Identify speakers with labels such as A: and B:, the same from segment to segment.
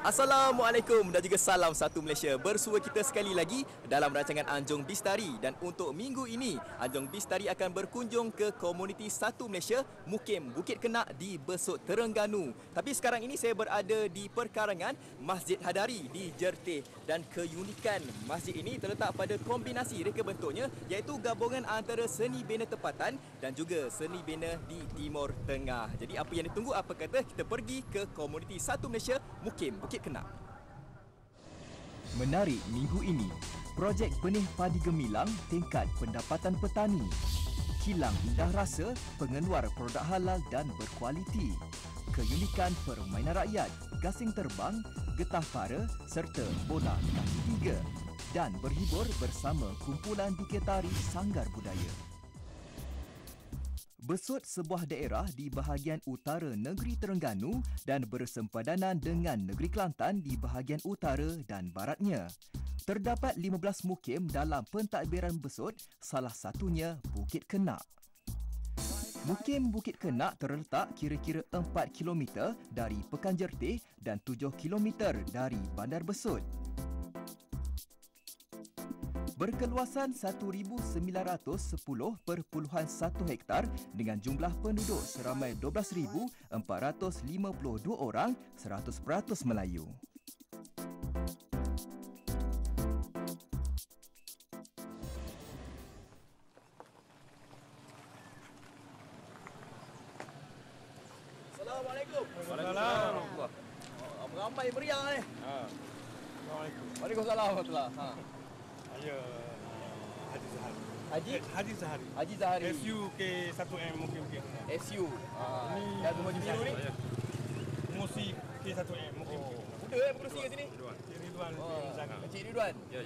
A: Assalamualaikum dan juga salam satu Malaysia. Bersua kita sekali lagi dalam rancangan Anjung Bistari, dan untuk minggu ini Anjung Bistari akan berkunjung ke komuniti Satu Malaysia Mukim Bukit Kenak di Besut, Terengganu. Tapi sekarang ini saya berada di perkarangan Masjid Hadari di Jertih, dan keunikan masjid ini terletak pada kombinasi reka bentuknya, iaitu gabungan antara seni bina tempatan dan juga seni bina di Timur Tengah. Jadi apa yang ditunggu, apa kata kita pergi ke komuniti Satu Malaysia Mukim Bukit Kenak. Menarik minggu ini, projek benih padi gemilang tingkat pendapatan petani. Kilang indah rasa pengeluar produk halal dan berkualiti. Keunikan permainan rakyat, gasing terbang, getah para serta bola kaki tiga. Dan berhibur bersama kumpulan diketari Sanggar Budaya. Besut sebuah daerah di bahagian utara negeri Terengganu dan bersempadanan dengan negeri Kelantan di bahagian utara dan baratnya. Terdapat 15 mukim dalam pentadbiran Besut, salah satunya Bukit Kenak. Mukim Bukit Kenak terletak kira-kira 4 km dari Pekan Jertih dan 7 km dari Bandar Besut. Berkeluasan 1,910.1 hektar dengan jumlah penduduk seramai 12,452 orang, 100% Melayu. Assalamualaikum.
B: Waalaikumsalam.
A: Ramai meriah ni.
B: Assalamualaikum.
A: Waalaikumsalam warahmatullahi.
B: Saya Haji Zahari.
A: Haji
B: Zahari.
A: Haji Zahari.
B: SUK1M mungkin.
A: SU. Yang baju biru ni.
B: Musi K1M mungkin.
A: Muda pengerusi kat sini.
B: Cik Ridwan.
A: Encik Ridwan.
C: Ya.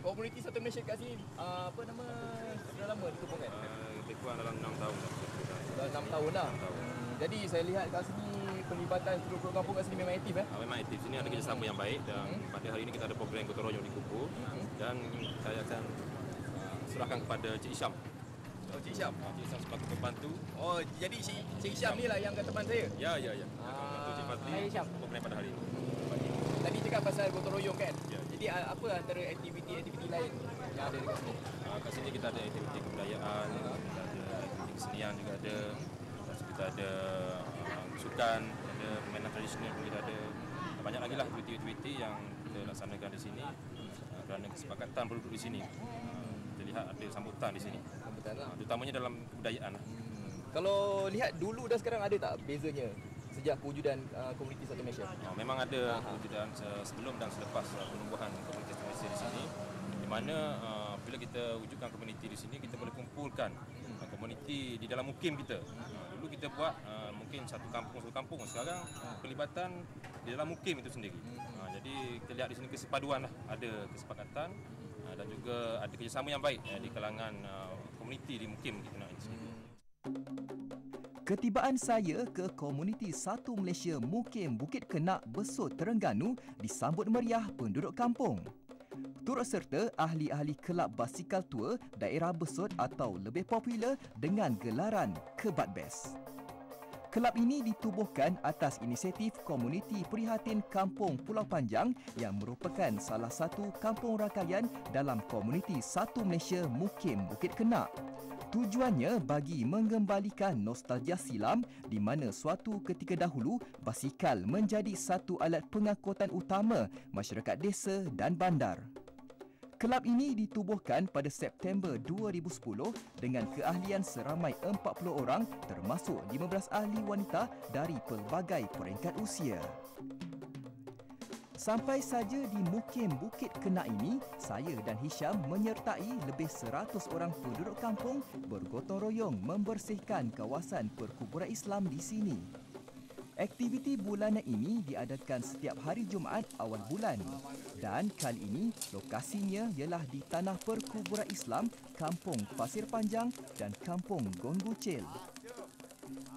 A: Komuniti Satu Malaysia kat sini, apa nama, sudah lama ditubuhkan?
C: Lebih kurang dalam 6 tahun dah.
A: Dah 6 tahun dah. Jadi saya lihat kat sini pelibatan seluruh kampung kat sini memang aktif
C: Memang aktif. Sini ada kerjasama yang baik dan pada hari ini kita ada program gotong royong di Kupu dan saya akan serahkan kepada Cik Isyam.
A: Oh, Cik Isyam.
C: Cik Isyam sebagai pembantu.
A: Oh, jadi Cik Isyam ni lah yang kat teman saya.
C: Ya. Pembantu Cik Fadli. Program pada hari ini.
A: Tadi cakap pasal gotong royong kan?
C: Ya.
A: Jadi apa antara aktiviti-aktiviti lain yang ada dekat sini?
C: Kat sini kita ada aktiviti kebudayaan, kita ada aktiviti kesenian juga ada. Lepas kita ada sukan, ada permainan tradisional pun kita ada. Banyak lagi lah aktiviti-aktiviti yang kita laksanakan di sini kerana kesepakatan penduduk di sini. Kita lihat ada sambutan di sini.
A: Sambutan lah.
C: Terutamanya dalam kebudayaan.
A: Kalau lihat dulu dan sekarang, ada tak bezanya sejak kewujudan komuniti Satu Malaysia?
C: Memang ada kewujudan sebelum dan selepas penumbuhan komuniti Satu Malaysia di sini, di mana bila kita wujudkan komuniti di sini, kita boleh kumpulkan komuniti di dalam mukim kita. Dulu kita buat mungkin satu kampung, sekarang pelibatan di dalam mukim itu sendiri. Jadi kita lihat di sini kesepaduan lah, ada kesepakatan dan juga ada kerjasama yang baik di kalangan komuniti di mukim kita nak di sini.
A: Ketibaan saya ke komuniti Satu Malaysia Mukim Bukit Kenak Besut, Terengganu disambut meriah penduduk kampung. Turut serta ahli-ahli kelab basikal tua daerah Besut atau lebih popular dengan gelaran Kebat Best. Kelab ini ditubuhkan atas inisiatif Komuniti Prihatin Kampung Pulau Panjang yang merupakan salah satu kampung rakaian dalam komuniti Satu Malaysia Mukim Bukit Kenak. Tujuannya bagi mengembalikan nostalgia silam di mana suatu ketika dahulu basikal menjadi satu alat pengangkutan utama masyarakat desa dan bandar. Kelab ini ditubuhkan pada September 2010 dengan keahlian seramai 40 orang termasuk 15 ahli wanita dari pelbagai peringkat usia. Sampai saja di Mukim Bukit Kenak ini, saya dan Hisham menyertai lebih 100 orang penduduk kampung bergotong royong membersihkan kawasan perkuburan Islam di sini. Aktiviti bulanan ini diadakan setiap hari Jumaat awal bulan dan kali ini lokasinya ialah di tanah perkuburan Islam Kampung Pasir Panjang dan Kampung Gongucil.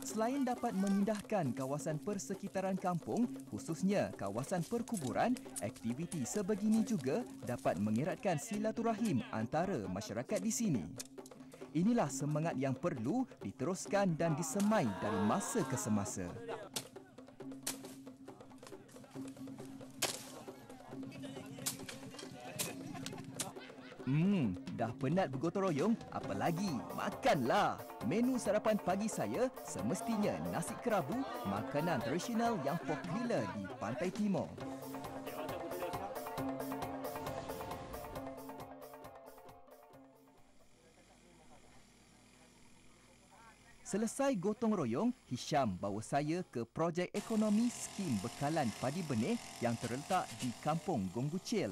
A: Selain dapat mengindahkan kawasan persekitaran kampung, khususnya kawasan perkuburan, aktiviti sebegini juga dapat mengeratkan silaturahim antara masyarakat di sini. Inilah semangat yang perlu diteruskan dan disemai dari masa ke semasa. Dah penat bergotong royong, apa lagi? Makanlah! Menu sarapan pagi saya semestinya nasi kerabu, makanan tradisional yang popular di Pantai Timur. Selesai gotong royong, Hisham bawa saya ke projek ekonomi skim bekalan padi benih yang terletak di Kampung Gonggucil.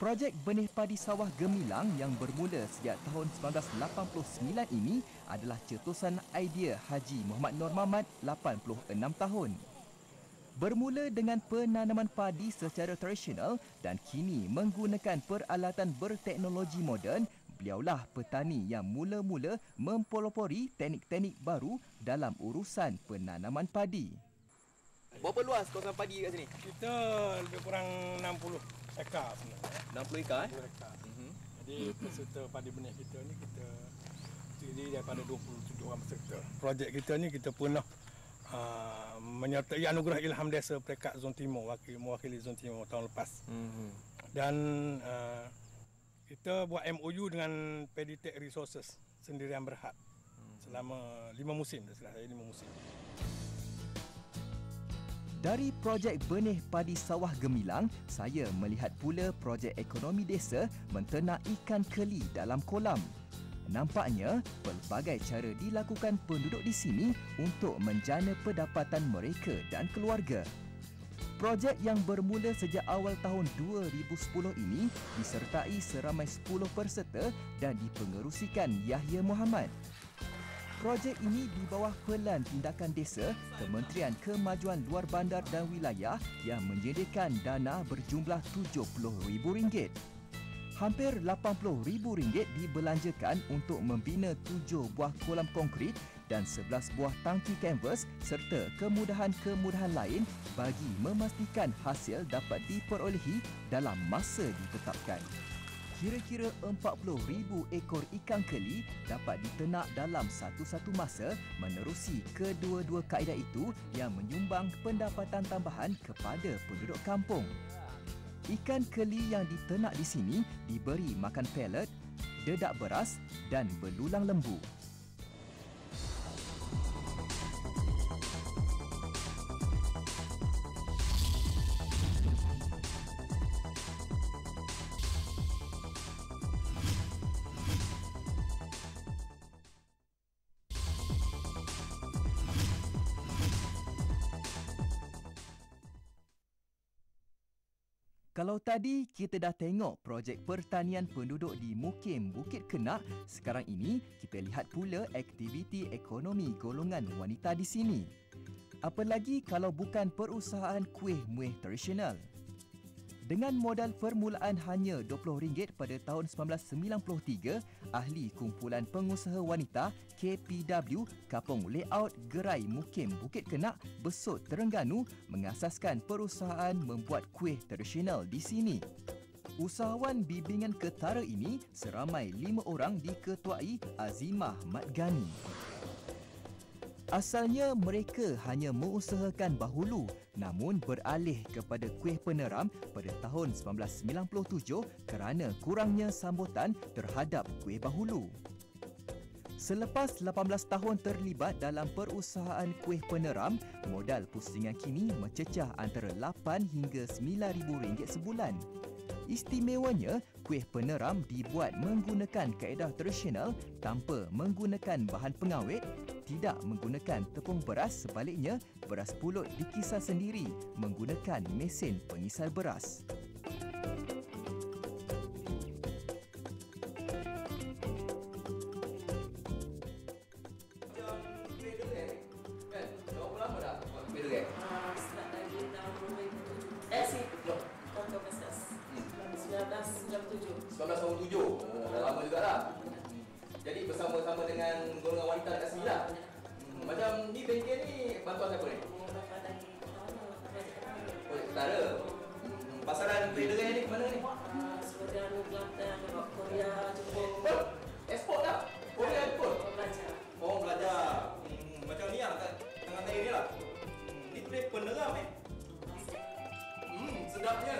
A: Projek benih padi sawah gemilang yang bermula sejak tahun 1989 ini adalah cetusan idea Haji Muhammad Nur Mahmad, 86 tahun. Bermula dengan penanaman padi secara tradisional dan kini menggunakan peralatan berteknologi moden, beliaulah petani yang mula-mula mempelopori teknik-teknik baru dalam urusan penanaman padi.
D: Berapa luas kawasan padi kat sini?
B: Kita lebih kurang 60 ekar sebenarnya.
D: 60 ekar
B: 60 ekar. Jadi peserta padi benih kita ni kita terdiri daripada 27 orang peserta. Projek kita ni kita pernah menyertai anugerah Ilham Desa Peringkat Zon Timur, mewakili Zon Timur tahun lepas. Dan kita buat MOU dengan Peditech Resources Sendirian Berhad selama 5 musim. Dah 5 musim.
A: Dari projek benih padi sawah gemilang, saya melihat pula projek ekonomi desa menternak ikan keli dalam kolam. Nampaknya, pelbagai cara dilakukan penduduk di sini untuk menjana pendapatan mereka dan keluarga. Projek yang bermula sejak awal tahun 2010 ini disertai seramai 10 peserta dan dipengerusikan Yahya Muhammad. Projek ini di bawah Pelan Tindakan Desa Kementerian Kemajuan Luar Bandar dan Wilayah yang menyediakan dana berjumlah RM70,000. Hampir RM80,000 dibelanjakan untuk membina 7 buah kolam konkrit dan 11 buah tangki kanvas serta kemudahan-kemudahan lain bagi memastikan hasil dapat diperolehi dalam masa ditetapkan. Kira-kira 40,000 ekor ikan keli dapat diternak dalam satu-satu masa menerusi kedua-dua kaedah itu yang menyumbang pendapatan tambahan kepada penduduk kampung. Ikan keli yang diternak di sini diberi makan pellet, dedak beras dan belulang lembu. Kalau tadi kita dah tengok projek pertanian penduduk di Mukim Bukit Kenak, sekarang ini kita lihat pula aktiviti ekonomi golongan wanita di sini. Apalagi kalau bukan perusahaan kuih muih tradisional. Dengan modal permulaan hanya RM20 pada tahun 1993, ahli kumpulan pengusaha wanita KPW Kampung Layout Gerai Mukim Bukit Kenak, Besut, Terengganu mengasaskan perusahaan membuat kuih tradisional di sini. Usahawan bimbingan ketara ini seramai 5 orang diketuai Azimah Mat Gani. Asalnya mereka hanya mengusahakan bahulu namun beralih kepada kuih peneram pada tahun 1997 kerana kurangnya sambutan terhadap kuih bahulu. Selepas 18 tahun terlibat dalam perusahaan kuih peneram, modal pusingan kini mencecah antara RM8 hingga RM9,000 sebulan. Istimewanya, kuih peneram dibuat menggunakan kaedah tradisional tanpa menggunakan bahan pengawet, tidak menggunakan tepung beras, sebaliknya beras pulut dikisar sendiri menggunakan mesin pengisar beras.
D: Jadi bersama-sama dengan golongan wanita dekat sini lah. Macam ni bengkel ni bantuan siapa ni? Projek Ketara. Pasaran trader ni mana ni?
E: Seperti Kelantan, Korea, Jepun.
D: Ekspor tak? Korea Jepun?
E: Belajar.
D: Oh belajar. Macam ni lah kat tengah saya ni lah. Ni kuih peneram sedapnya.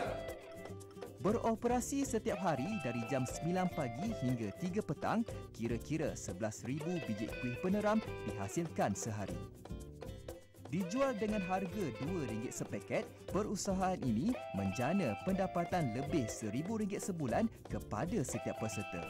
A: Beroperasi setiap hari dari jam 9 pagi hingga 3 petang, kira-kira 11,000 biji kuih peneram dihasilkan sehari. Dijual dengan harga RM2 sepaket, perusahaan ini menjana pendapatan lebih RM1,000 sebulan kepada setiap peserta.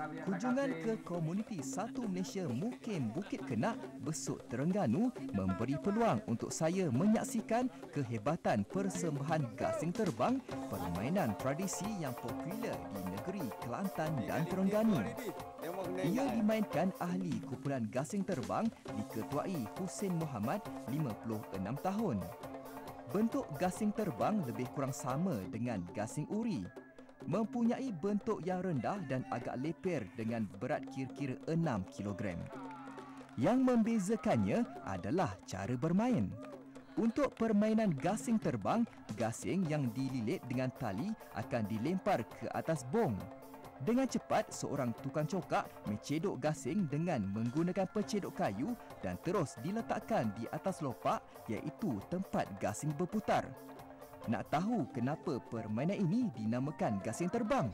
A: Kunjungan ke komuniti Satu Malaysia Mukim Bukit Kenak, Besut Terengganu memberi peluang untuk saya menyaksikan kehebatan persembahan gasing terbang, permainan tradisi yang popular di negeri Kelantan dan Terengganu. Ia dimainkan ahli kumpulan gasing terbang diketuai Hussein Muhammad, 56 tahun. Bentuk gasing terbang lebih kurang sama dengan gasing uri. Mempunyai bentuk yang rendah dan agak leper dengan berat kira-kira 6 kg. Yang membezakannya adalah cara bermain. Untuk permainan gasing terbang, gasing yang dililit dengan tali akan dilempar ke atas bong. Dengan cepat, seorang tukang cokak mencedok gasing dengan menggunakan pencedok kayu dan terus diletakkan di atas lopak, iaitu tempat gasing berputar. Nak tahu kenapa permainan ini dinamakan gasing terbang?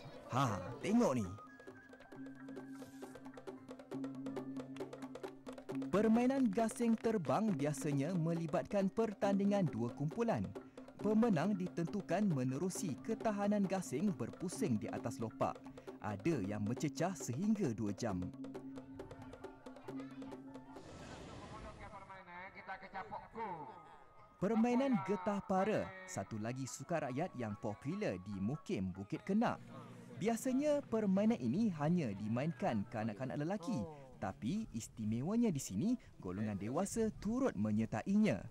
A: Tengok ni. Permainan gasing terbang biasanya melibatkan pertandingan dua kumpulan. Pemenang ditentukan menerusi ketahanan gasing berpusing di atas lopak. Ada yang mencecah sehingga 2 jam. Permainan getah para, satu lagi sukan rakyat yang popular di Mukim Bukit Kenak. Biasanya permainan ini hanya dimainkan kanak-kanak lelaki, tapi istimewanya di sini golongan dewasa turut menyertainya.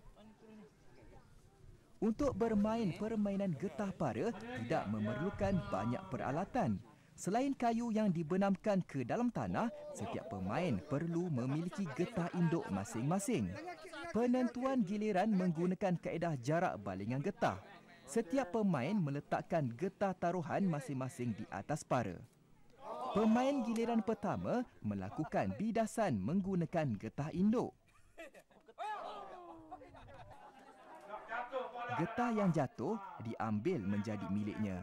A: Untuk bermain permainan getah para tidak memerlukan banyak peralatan. Selain kayu yang dibenamkan ke dalam tanah, setiap pemain perlu memiliki getah induk masing-masing. Penentuan giliran menggunakan kaedah jarak balingan getah. Setiap pemain meletakkan getah taruhan masing-masing di atas para. Pemain giliran pertama melakukan bidasan menggunakan getah induk. Getah yang jatuh diambil menjadi miliknya.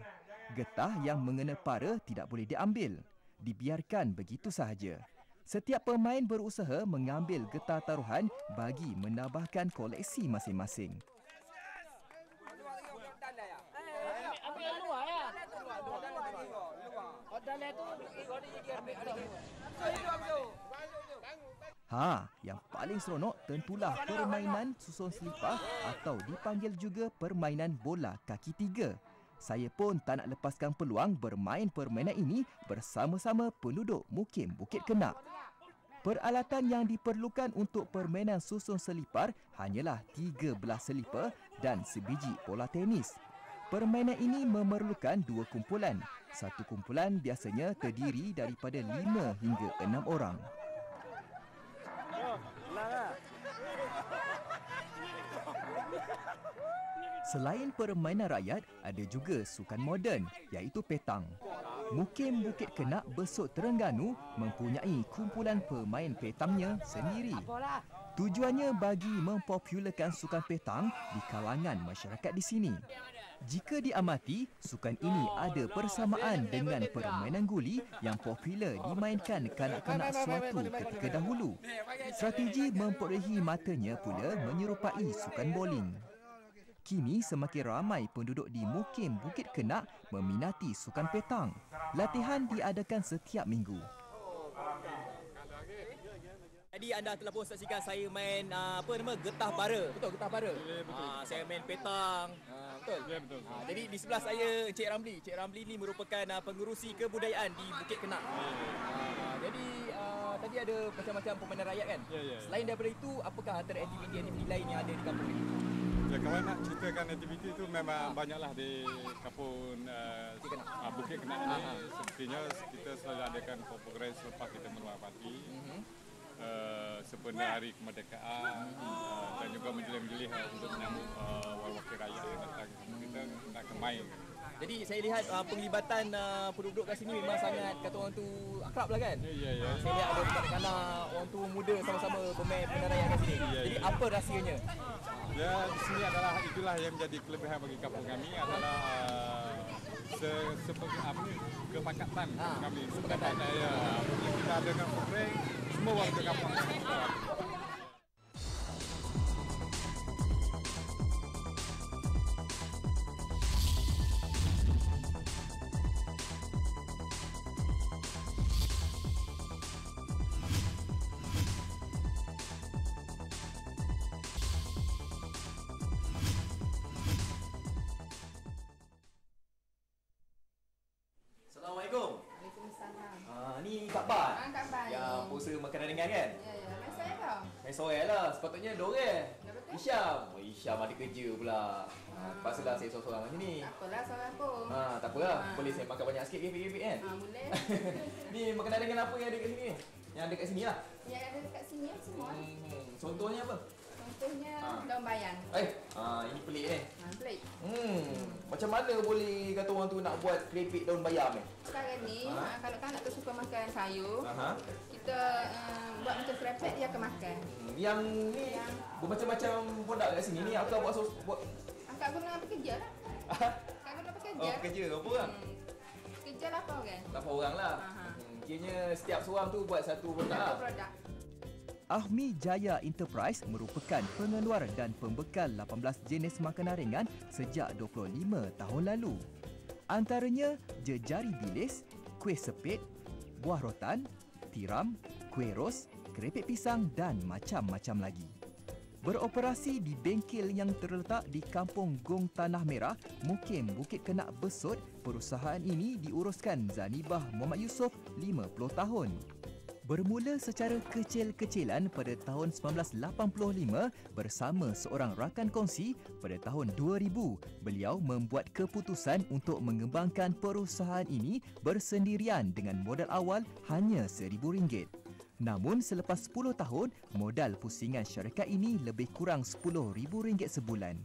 A: Getah yang mengena para tidak boleh diambil. Dibiarkan begitu sahaja. Setiap pemain berusaha mengambil getah taruhan bagi menambahkan koleksi masing-masing. Yang paling seronok tentulah permainan susun selipar atau dipanggil juga permainan bola kaki tiga. Saya pun tak nak lepaskan peluang bermain permainan ini bersama-sama penduduk Mukim Bukit Kenak. Peralatan yang diperlukan untuk permainan susun selipar hanyalah 13 selipar dan sebiji bola tenis. Permainan ini memerlukan 2 kumpulan. Satu kumpulan biasanya terdiri daripada 5 hingga 6 orang. Selain permainan rakyat, ada juga sukan moden, iaitu petang. Mukim Bukit Kenak Besut Terengganu mempunyai kumpulan pemain petangnya sendiri. Tujuannya bagi mempopularkan sukan petang di kalangan masyarakat di sini. Jika diamati, sukan ini ada persamaan dengan permainan guli yang popular dimainkan kanak-kanak suatu ketika dahulu. Strategi memperolehi matanya pula menyerupai sukan bowling. Kini semakin ramai penduduk di Mukim Bukit Kenak meminati sukan petang. Latihan diadakan setiap minggu.
D: Jadi anda telah pun saksikan saya main getah para. Betul, getah para. Saya main petang. Betul.
B: Ya, betul.
D: Jadi di sebelah saya Encik Ramli. Encik Ramli ni merupakan pengerusi kebudayaan di Bukit Kenak. Jadi tadi ada macam-macam permainan rakyat kan?
B: Ya.
D: Selain daripada itu, apakah antara aktiviti-aktiviti lain yang ada di kampung ini?
B: Ya, kalau nak ceritakan aktiviti itu memang banyaklah di kampung Bukit Kenak ini. Sepertinya kita selalu adakan progres selepas kita menuapati. Sempena hari kemerdekaan dan juga menjelih-jelih untuk menyambut wakil rakyat yang datang. Kita nak main
D: Jadi saya lihat penglibatan penduduk kat sini memang sangat kata orang tu akrab lah kan. Saya lihat ada kanak-kanak orang tu muda sama-sama bermain penarian kat sini. Jadi apa rahsianya?
F: Ya, di sini adalah itulah yang menjadi kelebihan bagi kampung kami adalah kepakatan kami. Sepakatan ya. Kita dengan Fokreng, semua warga kampung kami.
D: Assalamualaikum.
G: Waalaikumsalam.
D: Ni Kak Bat.
G: Kak Bat.
D: Yang puasa makanan ringan kan?
G: Ya, main saya tau.
D: Main sore lah. Sepatutnya dorang.
G: Ya, betul.
D: Isyam. Isyam ada kerja pula. Terpaksalah saya sorang-sorang macam ni.
G: Tak apalah, seorang pun.
D: Tak apalah. Boleh saya makan banyak sikit kepik-kepik kan?
G: Boleh.
D: Ni makanan ringan apa yang ada kat sini ni? Yang ada kat sini lah.
G: Yang ada dekat sini semua.
D: Contohnya apa?
G: Contohnya daun bayang.
D: Ini pelik ni.
G: Pelik.
D: Macam mana boleh kata orang tu nak buat keripik daun bayam ni?
G: Sekarang ni, kalau kanak tu suka makan sayur, kita buat macam krepek, dia akan makan.
D: Yang ni bermacam-macam produk kat sini ni. Akak buat
G: Akak guna pekerja lah. Akak guna pekerja.
D: Oh, pekerja. Berapa orang?
G: Kerja 8 orang.
D: 8 orang lah. Kiranya setiap seorang tu buat satu produk lah.
G: Satu produk.
A: Ahmi Jaya Enterprise merupakan pengeluar dan pembekal 18 jenis makanan ringan sejak 25 tahun lalu. Antaranya jejari bilis, kuih sepit, buah rotan, tiram, kuih ros, keripik pisang dan macam-macam lagi. Beroperasi di bengkel yang terletak di Kampung Gong Tanah Merah, Mukim Bukit Kenak Besut, perusahaan ini diuruskan Zanibah Muhammad Yusof 50 tahun. Bermula secara kecil-kecilan pada tahun 1985 bersama seorang rakan kongsi pada tahun 2000, beliau membuat keputusan untuk mengembangkan perusahaan ini bersendirian dengan modal awal hanya RM1,000. Namun selepas 10 tahun, modal pusingan syarikat ini lebih kurang RM10,000 sebulan.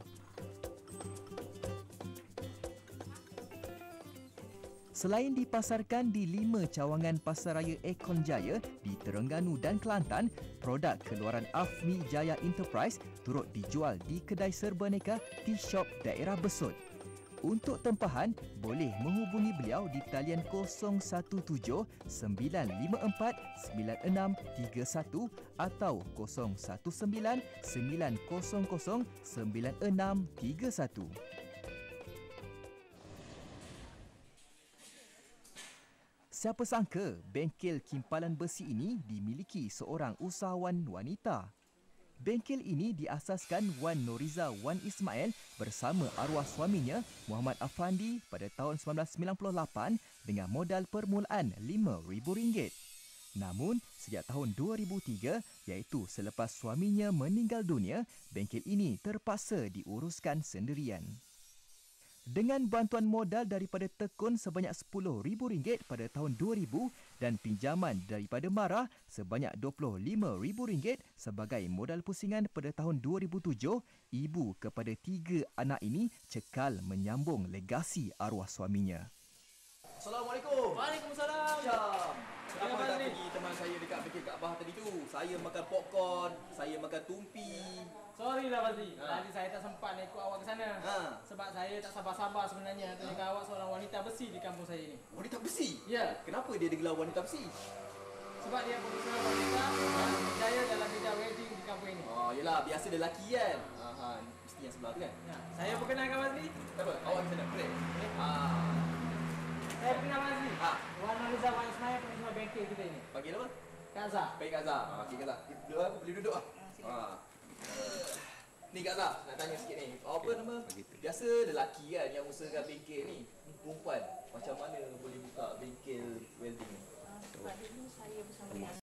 A: Selain dipasarkan di 5 cawangan pasaraya Ekon Jaya di Terengganu dan Kelantan, produk keluaran Ahmi Jaya Enterprise turut dijual di kedai serbaneka T-Shop daerah Besut. Untuk tempahan, boleh menghubungi beliau di talian 017 954 9631 atau 019 900 9631. Siapa sangka bengkel kimpalan besi ini dimiliki seorang usahawan wanita. Bengkel ini diasaskan Wan Noriza Wan Ismail bersama arwah suaminya Muhammad Afandi pada tahun 1998 dengan modal permulaan RM5,000. Namun, sejak tahun 2003, iaitu selepas suaminya meninggal dunia, bengkel ini terpaksa diuruskan sendirian. Dengan bantuan modal daripada tekun sebanyak RM10,000 pada tahun 2000 dan pinjaman daripada Mara sebanyak RM25,000 sebagai modal pusingan pada tahun 2007, ibu kepada 3 anak ini cekal menyambung legasi arwah suaminya.
D: Assalamualaikum.
H: Waalaikumsalam.
D: Syam. Kenapa
H: Terima
D: tak
H: kasih.
D: pergi teman saya dekat bengkel Kak Bah tadi tu? Saya makan popcorn, saya makan tumpi.
H: Sorry lah Fazli. Tadi saya tak sempat nak ikut awak ke sana. Sebab saya tak sabar-sabar sebenarnya nak tanya awak seorang wanita besi di kampung saya ni.
D: Wanita besi?
H: Ya.
D: Kenapa dia digelar wanita besi?
H: Sebab dia pengusaha wanita yang berjaya dalam bidang wedding di kampung ini.
D: Oh, yelah, biasa dia lelaki kan? Mesti yang sebelah tu kan?
H: Ya. Saya perkenalkan Fazli.
D: Tak apa, awak di sana, boleh?
H: Saya perkenalkan Fazli. Wan Noriza Wan Ismail pengusaha bengkel kita ini.
D: Panggil apa?
H: Kak Zah.
D: Baik Kak Zah. Okey Kak Zah. Duduk lah, boleh duduk lah. Ni Kak Zah, nak tanya sikit ni. Apa nama? Biasa lelaki kan yang usahakan bengkel ni. Perempuan, macam mana boleh buka bengkel welding ni?
G: Sebab dulu saya bersama dengan